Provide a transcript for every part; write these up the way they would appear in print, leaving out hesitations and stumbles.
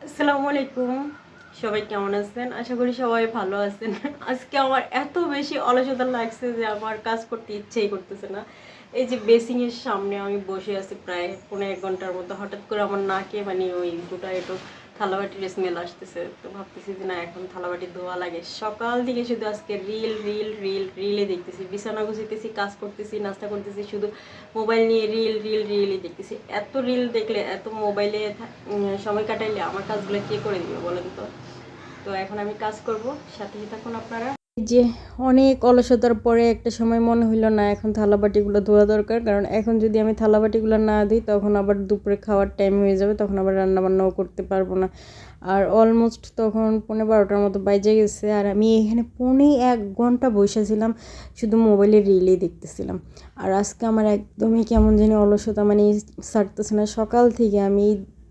আসসালামু আলাইকুম। সবাই কেমন আছেন? আশা করি সবাই ভালো আছেন। আজকে আমার এত বেশি অলসতা লাগছে যে আমার কাজ করতে ইচ্ছেই করতেছে না। এই যে বেসিং এর সামনে আমি বসে আছি প্রায় ১৫-১ ঘন্টার মতো। হঠাৎ করে আমার নাকে মানে ওই গোটায় একটু থালাবাটির স্মেল আসতেছে। তো ভাবতেছি যে না এখন থালাবাটি ধোয়া লাগে। সকাল থেকে শুধু আজকে রিলে দেখতেছি। বিছানা গুছাইতেছি, কাজ করতেছি, নাস্তা করতেছি, শুধু মোবাইল নিয়ে রিলই দেখতেছি। এত রিল দেখলে, এত মোবাইলে সময় কাটাইলে আমার কাজগুলো কে করে দিবে বলেন তো? তো এখন আমি কাজ করব, সাথেই থাকুন আপনারা। যে অনেক অলসতার পরে একটা সময় মনে হইলো না এখন থালাবাটিগুলো ধোয়া দরকার, কারণ এখন যদি আমি থালাবাটিগুলো না দিই তখন আবার দুপুরে খাওয়ার টাইম হয়ে যাবে, তখন আবার রান্নাবান্নাও করতে পারবো না। আর অলমোস্ট তখন 11:30টার মতো বাইজে গেছে, আর আমি এখানে 1.5 ঘন্টা বসেছিলাম শুধু মোবাইলে রিলেই দেখতেছিলাম। আর আজকে আমার একদমই কেমন জানি অলসতা মানে ছাড়তেছে না। সকাল থেকে আমি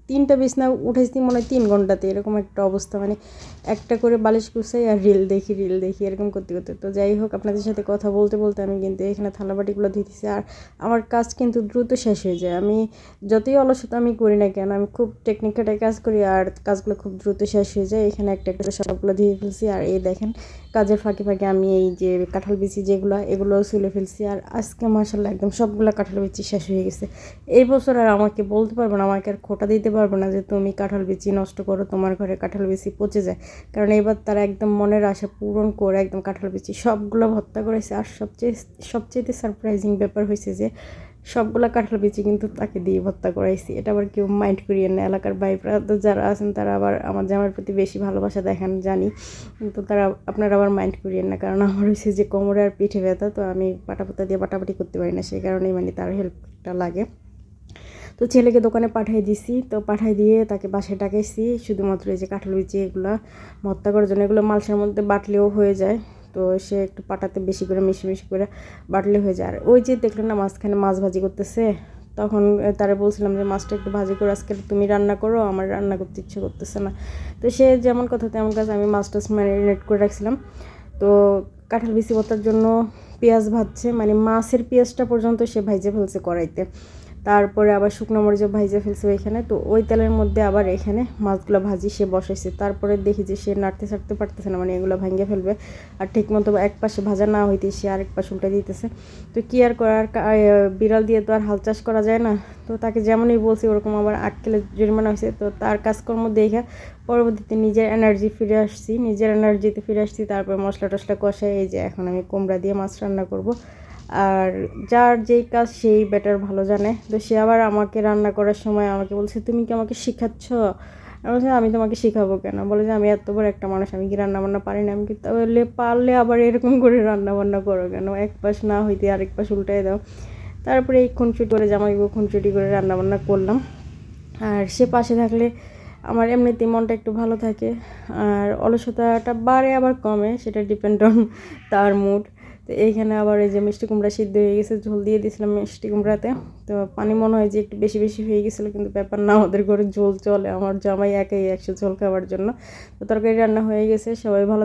3টা বিছনা উঠেছি মনে হয় 3 ঘন্টাতে, এরকম একটা অবস্থা। মানে একটা করে বালিশ গুছাই আর রিল দেখি এরকম করতে করতে। তো যাই হোক, আপনাদের সাথে কথা বলতে বলতে আমি কিন্তু এখানে থালাবাটিগুলো ধুইতেছি। আর আমার কাজ কিন্তু দ্রুত শেষ হয়ে যায়। আমি যতই অলসতা আমি করি না কেন, আমি খুব টেকনিক কাজ করি আর কাজগুলো খুব দ্রুত শেষ হয়ে যায়। এখানে একটা একটা সবগুলো ধুয়ে ফেলছি। আর এই দেখেন, কাজের ফাঁকে ফাঁকে আমি এই যে কাঁঠাল বিচি এগুলোও ছুলে ফেলছি। আর আজকে মাশাআল্লাহ একদম সবগুলো কাঁঠাল বিচি শেষ হয়ে গেছে। এই বছর আর আমাকে বলতে পারবো না, আমাকে আর খোটা দিতে পারবো না যে তুমি কাঁঠাল বিচি নষ্ট করো, তোমার ঘরে কাঁঠাল বিচি পচে যায়। কারণ এবার তারা একদম মনের আশা পূরণ করে একদম কাঁঠাল বিচি সবগুলো ভর্তা করেছে। আর সবচেয়ে সারপ্রাইজিং ব্যাপার হয়েছে যে সবগুলা কাঁঠাল বিচি কিন্তু তাকে দিয়ে ভর্তা করাইছি। এটা আবার কেউ মাইন্ড করিয়েন না, এলাকার ভাইরা তো যারা আছেন তারা আবার আমার জামাইয়ের প্রতি বেশি ভালোবাসা দেখান জানি, কিন্তু তারা আপনারা আবার মাইন্ড করিয়েন না। কারণ আমার হয়েছে যে কোমরে আর পিঠে ব্যথা, তো আমি পাটাপোতা দিয়ে বাটাবাটি করতে পারি না, সেই কারণেই মানে তার হেল্পটা লাগে। তো ছেলেকে দোকানে পাঠিয়ে দিছি, তো পাঠিয়ে দিয়ে তাকে বাসায় ডাকাইছি শুধুমাত্র এই যে কাঁঠাল বিচি এগুলো ভর্তা করার জন্য। এগুলো মালসার মধ্যে বাটলেও হয়ে যায়, তো সে একটু পাটাতে বেশি করে মিশি করে বাটলে হয়ে যায়। আর ওই যে দেখলেন না মাঝখানে মাছ ভাজি করতেছে, তখন তারা বলছিলাম যে মাছটা একটু ভাজি করে আজকে তুমি রান্না করো, আমার রান্না করতে ইচ্ছে করতেছে না। তো সে যেমন কথা তেমন কাজ, আমি মাছটা ম্যারিনেট করে রাখছিলাম। তো কাঁঠাল বিচি ভর্তার জন্য পেঁয়াজ ভাজছে, মানে মাছের পেঁয়াজটা পর্যন্ত সে ভাইজে ফেলছে কড়াইতে। তারপরে আবার শুকনো মরিচও ভাইজে ফেলছে ওইখানে। তো ওই তেলের মধ্যে আবার এখানে মাছগুলো ভাজি সে বসাইছে। তারপরে দেখি যে সে নাড়তে ছাড়তে পারতেছে না, মানে এগুলো ভেঙে ফেলবে। আর ঠিক মতো এক পাশে ভাজা না হইতে সে আরেক পাশে উল্টে দিতেছে। তো কি আর করার, বিড়াল দিয়ে তো আর হাল চাষ করা যায় না। তো তাকে যেমনই বলছি ওরকম আবার আটকেলে জরিমানা হয়েছে। তো তার কাজকর্ম দেখে পরবর্তীতে নিজের এনার্জিতে ফিরে আসছি। তারপর মশলা টশলা কষাই এই যে এখন আমি কুমড়া দিয়ে মাছ রান্না করব। আর যার যেই কাজ সেই বেটার ভালো জানে। তো সে আবার আমাকে রান্না করার সময় আমাকে বলছে, তুমি কি আমাকে শেখাচ্ছ? আমি বলছি, আমি তোমাকে শেখাবো কেন? বলে যে আমি এত বড় একটা মানুষ, আমি কি রান্নাবান্না পারি না? আমি কি তাহলে পারলে আবার এরকম করে রান্নাবান্না করো কেন? এক পাশ না হইতে আরেক পাশ উল্টাই দাও। তারপরে এই খুনসুটি করে জামাইবু খুনসুটি করে রান্নাবান্না করলাম। আর সে পাশে থাকলে আমার এমনিতেই মনটা একটু ভালো থাকে। আর অলসতাটা বাড়ে আবার কমে, সেটা ডিপেন্ড অন তার মুড। তো এইখানে আবার এই যে মিষ্টি কুমড়া সিদ্ধ হয়ে গেছে, ঝোল দিয়ে দিয়েছিলাম মিষ্টি কুমড়াতে। তো পানি মনে হয় যে একটু বেশি বেশি হয়ে গেছিলো, কিন্তু ব্যাপার না, আমাদের ঘরে ঝোল চলে, আমার জামাই একাই 100 ঝোল খাওয়ার জন্য। তো তরকারি রান্না হয়ে গেছে, সবাই ভালো